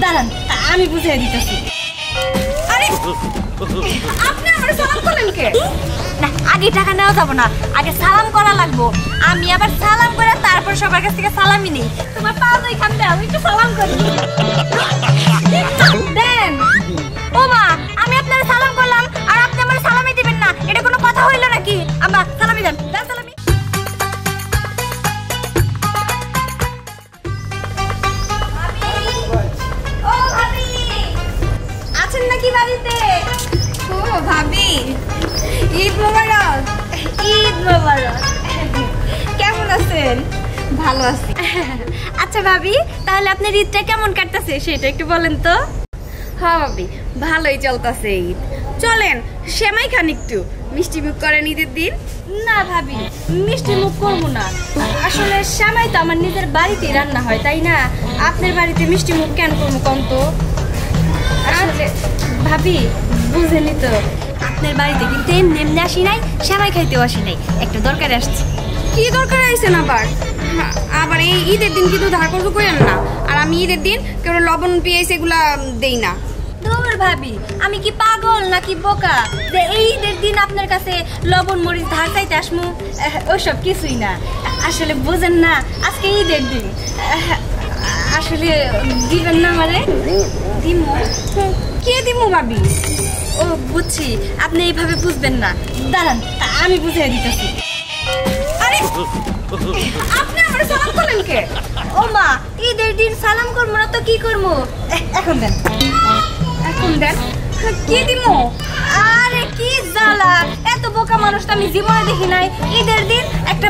দাঁড়ান আমি বুঝিয়ে দিতেছি। আরে আপনি আমার সালাম করলেন কে? না আগে টাকা নেওয়া যাবো না, আগে সালাম করা লাগবো। আমি আবার সালাম করে তারপর সবার কাছ থেকে সালামি নেই। তোমার পা তো এখান থেকে আমি একটু সালাম করি দেন। ও মা আমি আপনার সালাম করলাম আর আপনি আমার সালামি দিবেন না, এটা কোনো কথা হইল নাকি? আম্মা সালামি দেন, দেন সালামি। ও ভাবি আছেন নাকি বাড়িতে? ও ভাবি ঈদ মোবারক। ঈদ মোবারক। কেমন আছেন? ভালো আছি। আচ্ছা ভাবি তাহলে আপনার ঈদটা কেমন কাটতেছে সেটা একটু বলেন তো। হ্যাঁ ভাবি ভালোই চলতেছে ঈদ। চলেন সেমাই খান একটু, মিষ্টি মুখ করেন ঈদের দিন। না ভাবি মিষ্টি মুখ করবো না, আসলে সেমাই তো আমার নিজের বাড়িতেই রান্না হয় তাই না, আপনার বাড়িতে মিষ্টি মুখ কেন করবো কম তো? আসলে ভাবি বুঝেনি তো, আপনার বাড়িতে কিন্তু এমনি আসি নাই, সেমাই খাইতেও আসি নাই, একটা দরকারে আসছি। কি দরকার আইছেন আবার? আবার এই ঈদের দিন কিন্তু ধার করতে করেন না। আর আমি ঈদের দিন কেউ লবণ পেঁয়াজ এগুলা দেই না। দূর ভাবি আমি কি পাগল নাকি বোকা যে এই ঈদের দিন আপনার কাছে লবণ মরিচ ধার চাইতে আসমু? ওসব কিছুই না, আসলে বুঝেন না আজকে ঈদের দিন। আসলে দিবেন না আমারে? দিমু। কে দিমু ভাবি? ও বুঝছি আপনি এইভাবে বুঝবেন না, দাঁড়ান আমি বুঝিয়ে দিতেছি। আরে আপনি আমার সালাম করলেন কে? ও মা ঈদের দিন সালাম করবো না তো কি করবো? এখন দেন, এখন দেন। কি দিমু? আরে কি জ্বালা, এত বোকা মানুষ তো আমি জীবনে দেখি নাই। ঈদের দিন একটা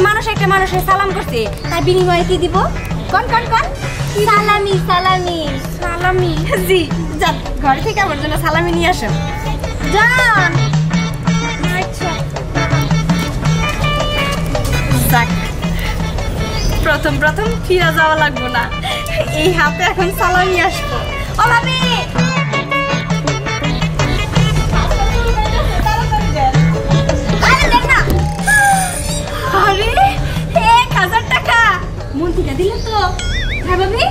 মানুষের সালাম করছে, তার বিনিময়ে কি দিব? কোন কোন কোন? সালামি। সালামি সালামি? জি যান ঘর থেকে আমার জন্য সালামি নিয়ে আসেন, যান। আচ্ছা যাক প্রথম ফিরে যাওয়া লাগবো না, এই হাতে এখন সালামি আসবো। ও ভাবি আরে 1000 টাকা মন থেকে দিলে তো? হ্যাঁ ভাবি।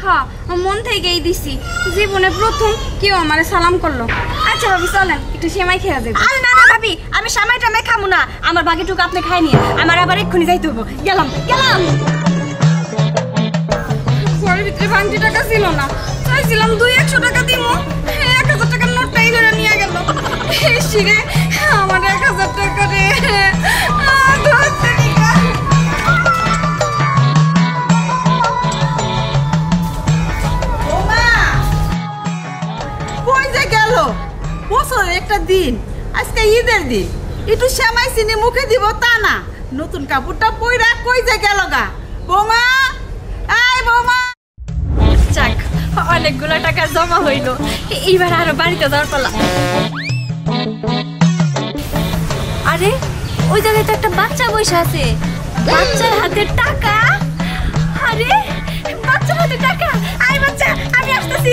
হ্যাঁ মন থেকেই দিছি, জীবনে প্রথম কেউ আমারে সালাম করলো। আচ্ছা ভাবি চলেন একটু সেমাই খেয়ে যাবো। আরে না না ভাবি আমি সামাই টামাই খামু না, আমার বাকিটুকু আপনি খাই নিয়ে আমার আবার এক্ষুনি যাইতে হবো। গেলাম। ঘরের ভিতরে ভাঙতি টাকা ছিল না, চাইছিলাম 200 টাকা দিব, 1000 টাকার নোটটাই ধরে নিয়ে গেল। শিরে আমার 1000 টাকা রে। বছরের একটা দিন, আজকে ঈদের দিন, একটু সেমাই চিনি মুখে দিব তা না, নতুন কাপড়টা পইরা কই যে গেল গা? বৌমা এই বৌমা। যাক অনেকগুলো টাকা জমা হইলো, এইবার আরো বাড়িতে যাওয়ার পালা। আরে ওই জায়গায় তো একটা বাচ্চা বসে আছে, বাচ্চার হাতে টাকা। আরে বাচ্চার হাতে টাকা, আই বাচ্চা আমি আসতেছি।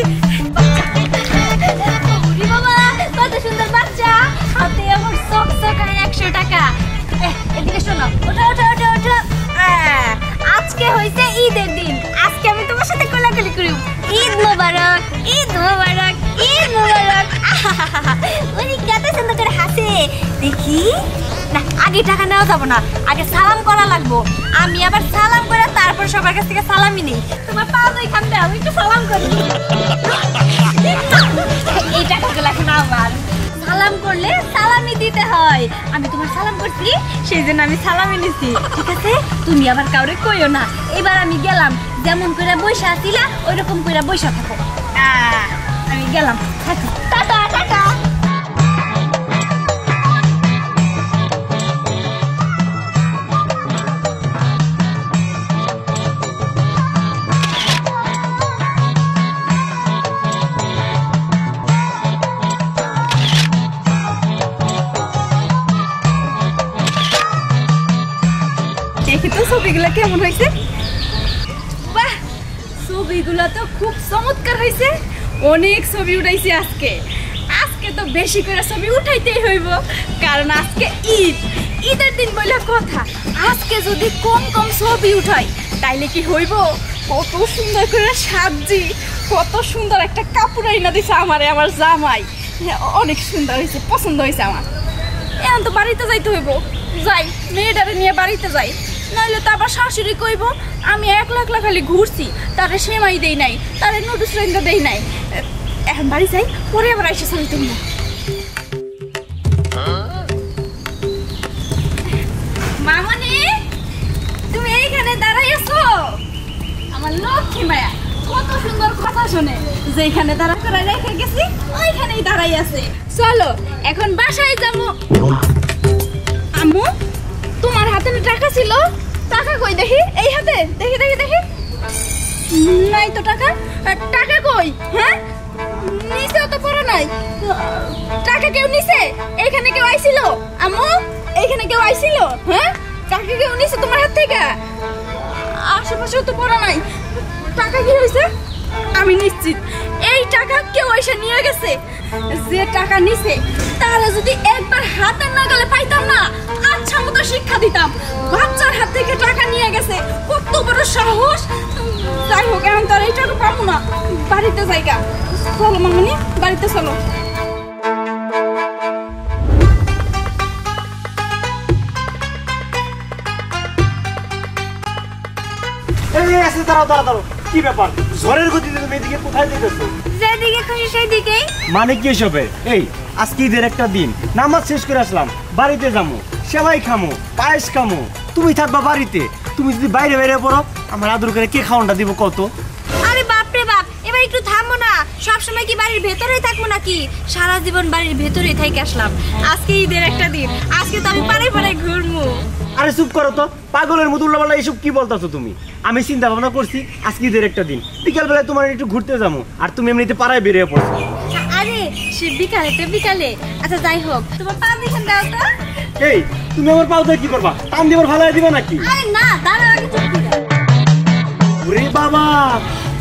বাবা কত সুন্দর বাচ্চা, হাতে আমার চকচকায় 100 টাকা। এদিকে শোনো, ওঠো। আজকে হইছে ঈদের দিন, আজকে আমি তোমার সাথে কোলাকুলি করি। ঈদ মোবারক, ঈদ মোবারক, ঈদ মোবারক। ওরে কত সুন্দর করে হাসে দেখি। না আগে টাকা নেওয়া যাবো না, আগে সালাম করা লাগবো। আমি আবার সালাম করে তারপর সবার কাছ থেকে সালামি নেই। তোমার পা তো এখান থেকে আমি একটু সালাম করি। এই টাকাগুলো এখন আমার, সালাম করলে সালামি দিতে হয়। আমি তোমার সালাম করছি সেই জন্য আমি সালামি নিছি, ঠিক আছে? তুমি আবার কাউরে কইও না। এবার আমি গেলাম, যেমন করে বইসা আছিলা ওইরকম করে বইসা থাকো। আমি গেলাম, টাটা টাটা। দেখি তো ছবিগুলো কেমন হয়েছে। বাহ ছবিগুলো তো খুব চমৎকার হয়েছে, অনেক ছবি উঠাইছি আজকে। আজকে তো বেশি করে ছবি উঠাইতেই হইব, কারণ আজকে ঈদ, ঈদের দিন বলে কথা। আজকে যদি কম ছবি উঠাই তাইলে কি হইব? কত সুন্দর করে সাজি, কত সুন্দর একটা কাপড় আইনা দিছে আমারে আমার জামাই। অনেক সুন্দর হয়েছে, পছন্দ হয়েছে আমার। এখন তো বাড়িতে যাইতে হইব, যাই মেয়েটারে নিয়ে বাড়িতে যাই, নাহলে তো আবার শাশুড়ি কইব আমি একলা খালি ঘুরছি, তারে সেমাই দেই নাই, তারে নুডলস রেন্দা দেই নাই। এখন বাড়ি যাই, পরে আবার এসে সারি তুমি। মামনি, তুমি এইখানে দাঁড়াই আছো? আমার লক্ষ্মী মায়া কত সুন্দর কথা শুনে, যেখানে দাঁড়া করে রেখে গেছি ওইখানেই দাঁড়াই আছে। চলো এখন বাসায় যাবো। আম্মু, তোমার হাতে না টাকা ছিল? টাকা কই দেখি? এই হাতে দেখি দেখি দেখি। নাই তো টাকা। টাকা কই? হ্যাঁ, নিচেও তো পড়া নাই। টাকা কেউ নিছে? এইখানে কেউ আইছিল? আম্মু, এইখানে কেউ আইছিল? হ্যাঁ, টাকা কেউ নিছে তোমার হাত থেকে? আশেপাশেও তো পড়া নাই। টাকা কি হয়েছে? আমি নিশ্চিত এই টাকা কেউ এসে নিয়ে গেছে। যে টাকা নিছে তাহলে যদি একবার হাতের নাগালে পাইতাম না, আচ্ছা মতো শিক্ষা দিতাম। বাচ্চার হাত থেকে টাকা নিয়ে গেছে, কত বড় সাহস! যাই হোক, এখন তো আর এই টাকা পাবো না। বাড়িতে যাইগা। চলো মামনি, বাড়িতে চলো। কি ব্যাপার? ঝড়ের গতিতে তুমি এদিকে কোথায় যেতেছো? যেদিকে খুশি সেই দিকেই। মানে কি এসবে? এই আজকে ঈদের একটা দিন, নামাজ শেষ করে আসলাম, বাড়িতে যাবো, সেমাই খামো, পায়েস খামো, তুমি থাকবা বাড়িতে। তুমি যদি বাইরে বাইরে পড়ো, আমার আদর করে কে খাওয়ানটা দিব কত? আরে বাপরে বাপ, এবার একটু থামো না। সবসময় কি বাড়ির ভেতরেই থাকবো নাকি? সারা জীবন বাড়ির ভেতরেই থেকে আসলাম, আজকে ঈদের একটা দিন, আজকে তো আমি পাড়ায় পাড়ায় ঘুরবো। আরে চুপ করো তো, পাগলের মতো উল্লাপাল্লা এসব কি বলতেছো তুমি? আমি চিন্তা ভাবনা করছি আজকে ঈদের একটা দিন, বিকালবেলায় তোমার একটু ঘুরতে যাবো, আর তুমি এমনিতে পাড়ায় বেরিয়ে পড়ছো। আরে সে বিকালে তো বিকালে। আচ্ছা যাই হোক, তোমার পা দেখেন দাও তো। এই তুমি আমার পাও কি করবা? টান দিয়ে ভালাই দিবা নাকি? আরে না, দাঁড়াও আগে চুপ করে। ওরে বাবা,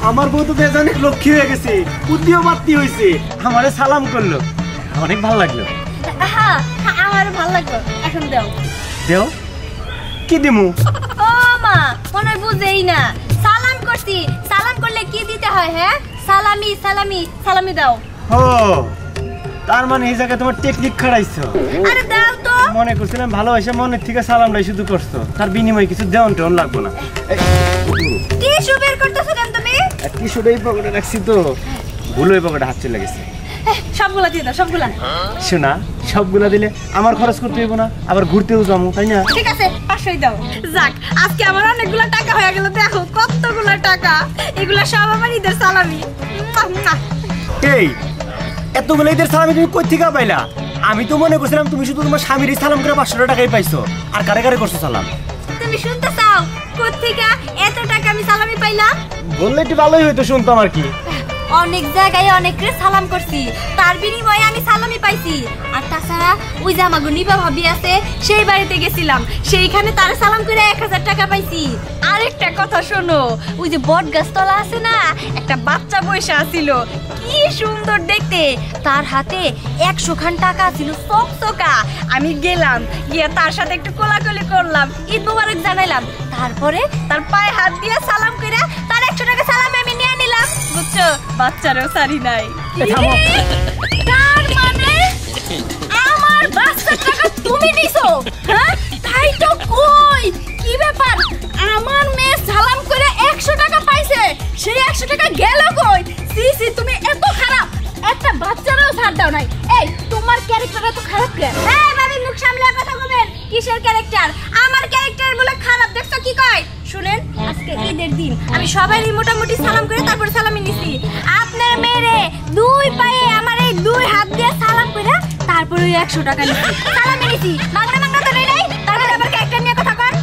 আমার বউ তো বেশ অনেক লক্ষ্মী হয়ে গেছে, বুদ্ধিও বাড়তি হয়েছে, আমারে সালাম করলো, অনেক ভালো লাগলো। হ্যাঁ, আমারও ভালো লাগলো। এখন দাও। দেও? কি দিমু? ও মা, মনে বুঝেই না। সালাম করছি, সালাম করলে কি দিতে হয়? হ্যাঁ, সালামি সালামি সালামি দাও। ও, তার মানে এই জায়গায় তোমার টেকনিক খাড়াইছো। আরে দাও তো। মনে করছিলাম ভালোবাসা মনের থেকে সালামটাই শুধু করছো, তার বিনিময়ে কিছু দেওয়ান টেওয়ান লাগবো না। টিস্যু বের করতেছো কেন তুমি? টিস্যুটাই পকেটে রাখছি তো, ভুল হয়ে পকেটে হাত চলে গেছে। সবগুলা দিয়ে দাও, সবগুলা। শোনা, সবগুলা দিলে আমার খরচ করতে হইব না, আবার ঘুরতেও যাবো, তাই না? ঠিক আছে, 500ই দাও। যাক, আজকে আমার অনেকগুলা টাকা হয়ে গেল। দেখো কতগুলা টাকা, এগুলা সব আমার ঈদের সালামি। এই এতগুলো ঈদের সালামি তুমি কই থেকে পাইলা? আমি তো মনে করছিলাম তুমি শুধু তোমার স্বামীর সালাম করে 500 টাকাই পাইছো, আর কারে কারে করছো সালাম? তুমি শুনতে চাও কোত্থেকে এত টাকা আমি সালামি পাইলাম? বললে একটু ভালোই হইতো, শুনতাম আর কি। অনেক জায়গায় অনেকরে সালাম করছি, তার বিনিময়ে আমি সালামি পাইছি। আর তাছাড়া ওই যে আমার নিবা ভাবি আছে, সেই বাড়িতে গেছিলাম, সেইখানে তার সালাম করে 1000 টাকা পাইছি। আরেকটা কথা শোনো, ওই যে বট গাছতলা আছে না, একটা বাচ্চা বসে আছিল, কি সুন্দর দেখতে, তার হাতে 100 খান টাকা ছিল, চকচকা। আমি গেলাম, গিয়ে তার সাথে একটু কোলাকুলি করলাম, ঈদ মোবারক জানাইলাম, তারপরে তার পায়ে হাত দিয়ে সালাম করে তার 100 টাকা সালাম আমি নিয়ে নিলাম, বুঝছো? বাচ্চারও সারি নাই। তার মানে আমার বাচ্চার টাকা তুমি নিছো? হ্যাঁ, তাই তো। কই কি ব্যাপার? আমার মেয়ে সালাম করে 100 টাকা পাইছে, সেই 100 টাকা গেল কই? সি তুমি এত খারাপ, একটা বাচ্চারও ছাড় দাও নাই। এই তোমার ক্যারেক্টার এত খারাপ কেন? এই ভাবি, মুখ সামলে কথা বলবেন। কিসের ক্যারেক্টার? আমার ক্যারেক্টার বলে খারাপ, দেখছো কি কয়? শুনেন, আজকে ঈদের দিন, আমি সবাইরই মোটামুটি সালাম করে তারপর সালামি নিছি। আপনার মেয়েরে 2 পায়ে আমার এই 2 হাত দিয়ে সালাম করে তারপর ওই 100 টাকা নিছি, সালামি নিছি। মাংনা মাংনা তো নেই, তারপরে আবার ক্যারেক্টার নিয়ে কথা কন।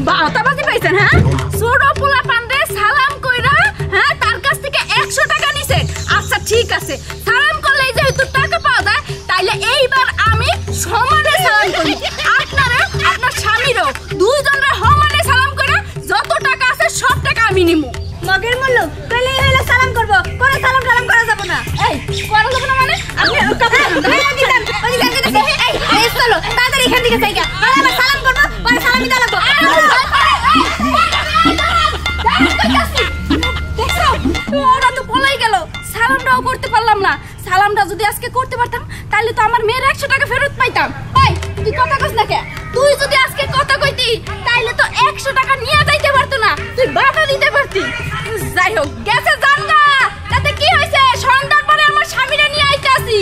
বাতাবাজি পাইছেন? হ্যাঁ, ছোট পোলা পান্ডে সালাম কইরা, হ্যাঁ, তার কাছ থেকে 100 টাকা নিছেন। আচ্ছা ঠিক আছে, সালাম করলেই যেহেতু টাকা পাওয়া যায়, তাইলে এইবার আমি সমানে সালাম করি। আপনারা আপনার স্বামীরও দুইজনের সমানে সালাম করে যত টাকা আছে সব টাকা আমি নিমু। মগের মূল্য কইলে হইলো সালাম করব, কোন সালাম সালাম করা যাব না। এই করা যাব না মানে? আপনি কথা দিবেন, ওই দিকে এই চলো তাড়াতাড়ি এখান থেকে যাইগা, আর আমরা সালাম করব, পরে সালামি দাও লাগবে। দেখছো, ওরা তো পলাই গেল। সালামটাও করতে পারলাম না। সালামটা যদি আজকে করতে পারতাম তাহলে তো আমার মেয়ের 100 টাকা ফেরত পাইতাম। ভাই তুই কথা কস না কে? তুই যদি আজকে কথা কইতি তাহলে তো 100 টাকা নিয়ে যাইতে পারতো না, তুই বাধা দিতে পারতি। যাই হোক গেছে জানগা, তাতে কি হয়েছে? সন্ধ্যার পরে আমার স্বামীরে নিয়ে আইতে আসি।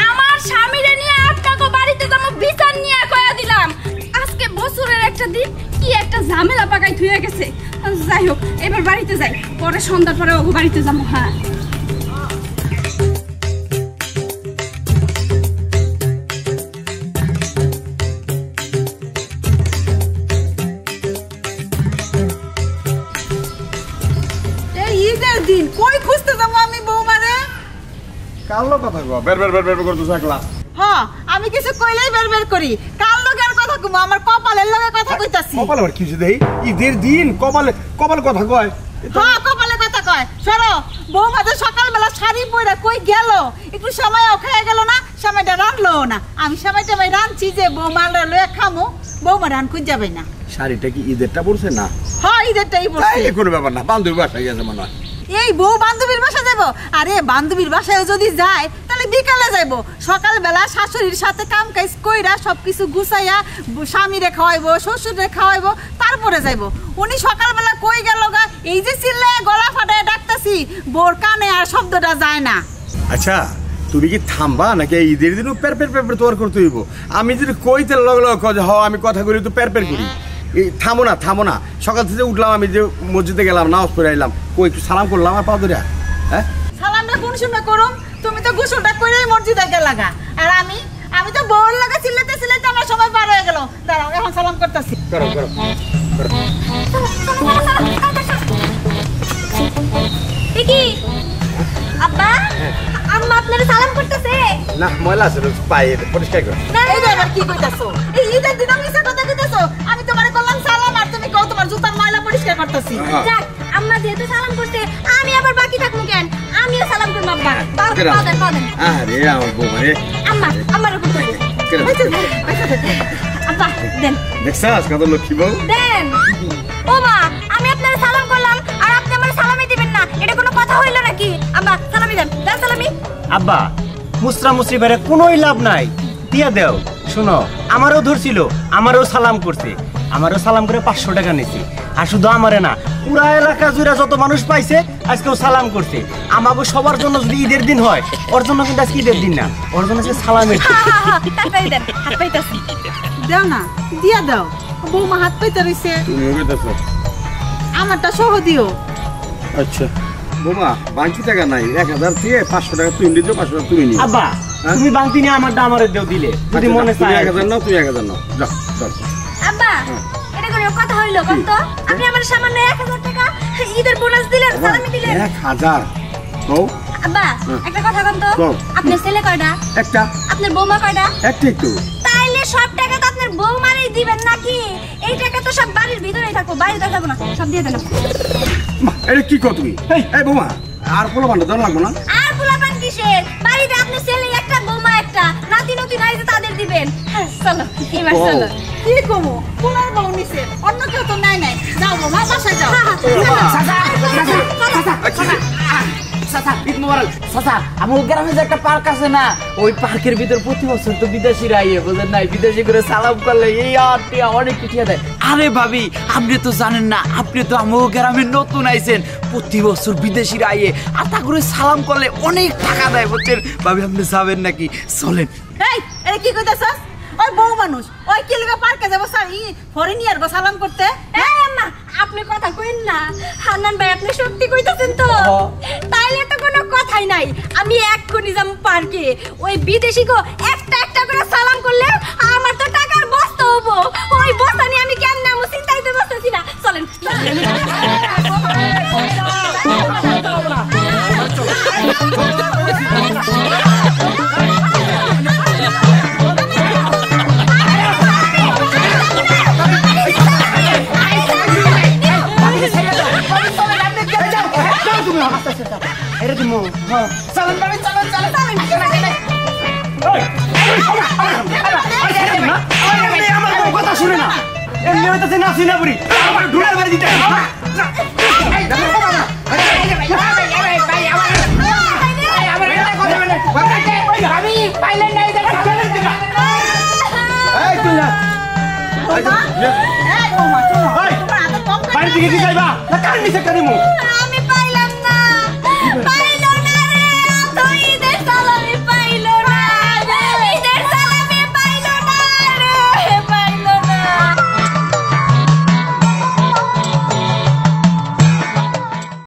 আমার স্বামীরে নিয়ে আপনাকে বাড়িতে যাবো বিচার নিয়ে কয়া দিলাম। আজকে বছরের একটা দিন কি একটা ঝামেলা পাকাই থুয়ে গেছে। যাই হোক এবার বাড়িতে যাই, পরে সন্ধ্যার পরে ওগো বাড়িতে যাবো। হ্যাঁ এই ঈদের দিন কই খুঁজতে যাবো আমি বৌমারে? কালো কথা কো বের বের বের বের করতে থাকলা। হ্যাঁ আমি কিছু কইলেই বের বের করি। কাল লগের কথা কম, আমার কপালের লগে কথা কইতাছি। কপাল আবার কিছু দেই? ঈদের দিন কপালে কপাল কথা কয়? হ্যাঁ কপালে কথা কয়। সরো, বৌমা তো সকালবেলা শাড়ি পরে কই গেল? একটু সময়ও খেয়ে গেল না, সময়টা রানলো না। আমি সময়টা রানছি যে বৌমারে লয়ে খামো, বৌমা রান খুঁজ যাবে না। শাড়িটা কি ঈদেরটা পড়ছে না? হ্যাঁ ঈদেরটাই পড়ছে। তাইলে কোনো ব্যাপার না, বান্ধবী বাসায় গেছে মনে হয়। এই বউ বান্ধবীর বাসায় যাবো? আরে বান্ধবীর বাসায় যদি যায় তাহলে বিকালে যাইবো। সকালবেলা শাশুড়ির সাথে কাম কাজ কইরা সবকিছু গুছাইয়া স্বামীরে খাওয়াইবো, শ্বশুরে খাওয়াইবো, তারপরে যাইবো। উনি সকালবেলা কই গেল গা? এই যে চিল্লায় গলা ফাটায় ডাকতাছি, বোর কানে আর শব্দটা যায় না। আচ্ছা তুমি কি থামবা নাকি এই ঈদের দিনও পের পের পের পের তোর করতে হইব? আমি যদি কইতে লগলো যে হ আমি কথা করি তো পের পের করি। এই থামো না থামো না। সকাল থেকে উঠলাম, আমি যে মসজিদে গেলাম, নামাজ পড়ে আইলাম, কই একটু সালাম করলাম আর পা ধরিয়া। হ্যাঁ সালামটা কোন সময় করুম? তুমি তো গোসলটা করেই মসজিদে গেলাগা। আর আমি তো বউর লাগা চিল্লাতে চিল্লাতে আমার সময় পার হয়ে গেল। দাঁড়াও এখন সালাম করতেছি। করো করো। কি আব্বা আম্মা আপনারে সালাম করতেছে? না ময়লা আছে তো পায়ে, পরিষ্কার করো। এই যে আবার কি কইতাছো? এই ঈদের দিন আমি মিছা কথা কইতাছো? আমি তোমারে করলাম সালাম আর তুমি কও তোমার জুতার ময়লা পরিষ্কার করতেছি। যাক আম্মা যেহেতু সালাম করতে আমি আবার বাকি থাকবো কেন? আমিও সালাম করব আব্বা। পাউডার আরে আমার বৌমা রে। আম্মা আমার উপর করে আব্বা দেন। দেখছাস কত লক্ষ্মী বউ? দেন। ও মা আমি আপনারে সালাম করলাম আর আপনি আমারে সালামই দিবেন না, এটা কোনো কথা হইলো নাকি? আব্বা সালামি দেন, দেন সালামি। আব্বা মুসরা মুসরি বেড়ে কোনোই লাভ নাই, দিয়া দেও। শোনো আমারও ধরছিল, আমারও সালাম করছে, আমারও সালাম করে 500 টাকা নিছি। আর শুধু আমারে না, পুরা এলাকা জুড়ে যত মানুষ পাইছে আজকেও সালাম করছে। আমাকে সবার জন্য যদি ঈদের দিন হয়, ওর জন্য কিন্তু আজকে ঈদের দিন না, ওর জন্য আজকে সালামের দিন। তাড়াতাড়ি দেন, হাত পাইতাছি। দাও না, দিয়া দাও। বৌমা হাত পাইতে রইছে। তুমিও কইতাছো? আমারটা সহ দিও। আচ্ছা বৌমা বাকি টাকা নাই, 1000 থেকে 500 টাকা তুমি দিছো, 500 টাকা তুমি নিও। আব্বা তুমি বাংতি নিয়ে আমারটা আমারে দেও দিলে, যদি মনে চায়। 1000 নাও, তুই 1000 নাও, যাও চল। আব্বা এটা কোনো কথা হইলো কোন তো? আপনি আমার সামান্য 1000 টাকা ঈদের বোনাস দিলেন, সালামি দিলেন। 1000 কও? আব্বা একটা কথা কোন তো? আপনার ছেলে কয়টা? একটা। আপনার বৌমা কয়টা? একটাই তো। তাইলে সব টাকা তো আপনার বৌমারই দিবেন নাকি? এই টাকা তো সব বাড়ির ভিতরেই থাকবো, বাইরে তো যাবো না, সব দিয়ে দেন। মা এটা কি কও তুমি? এই বৌমা আর পোলা বান্ডা দর লাগবো না? আর পোলাপান কিসের? বাড়িতে আপনার ছেলে একটা, বৌমা একটা, নাতি নতি নাই যে তাদের দিবেন। চলো এবার চলো। কি কমো? পোলার বউ নিছে, অন্য কেউ তো নাই। যাও বৌমা বাসায় যাও। আমার গ্রামে যে একটা পার্ক আছে না, ওই পার্কের ভিতর প্রতি বছর তো বিদেশিরা আইয়ে, বুঝেন নাই? বিদেশি করে সালাম করলে এই অনেক কিছু দেয়। আরে ভাবি আপনি তো জানেন না, আপনি তো আমার গ্রামে নতুন আইছেন, প্রতি বছর বিদেশিরা আইয়ে আর তা করে সালাম করলে অনেক টাকা দেয়, বুঝছেন? ভাবি আপনি যাবেন নাকি? চলেন। এই এটা কি কইতাছস? ওই বউ মানুষ, ওই কি লাগা পার্কে যাবো ফরেনিয়ার গো সালাম করতে? এই আম্মা আপনি কথা কইন না। হান্নান ভাই আপনি সত্যি কইতাছেন তো? তাইলে তো কোনো কথাই নাই, আমি এক্ষুনি যাম পার্কে। ওই বিদেশি গো একটা একটা করে সালাম করলে আমার তো টাকার বস্তা হবো। ওই বস্তা নিয়ে আমি কেমনে আমু চিন্তাইতে বসতেছি না। চলেন কথা শুনে না, এমনি হইতেছে না শুনে পড়ি, আমার ঢুলার বাড়ি দিতে। বৌমা, এই বৌমা, শোনো, ওই, তোমার হাতে কম করে বাড়ি থেকে কি যাইবা না কার নিচে কারিমু আমি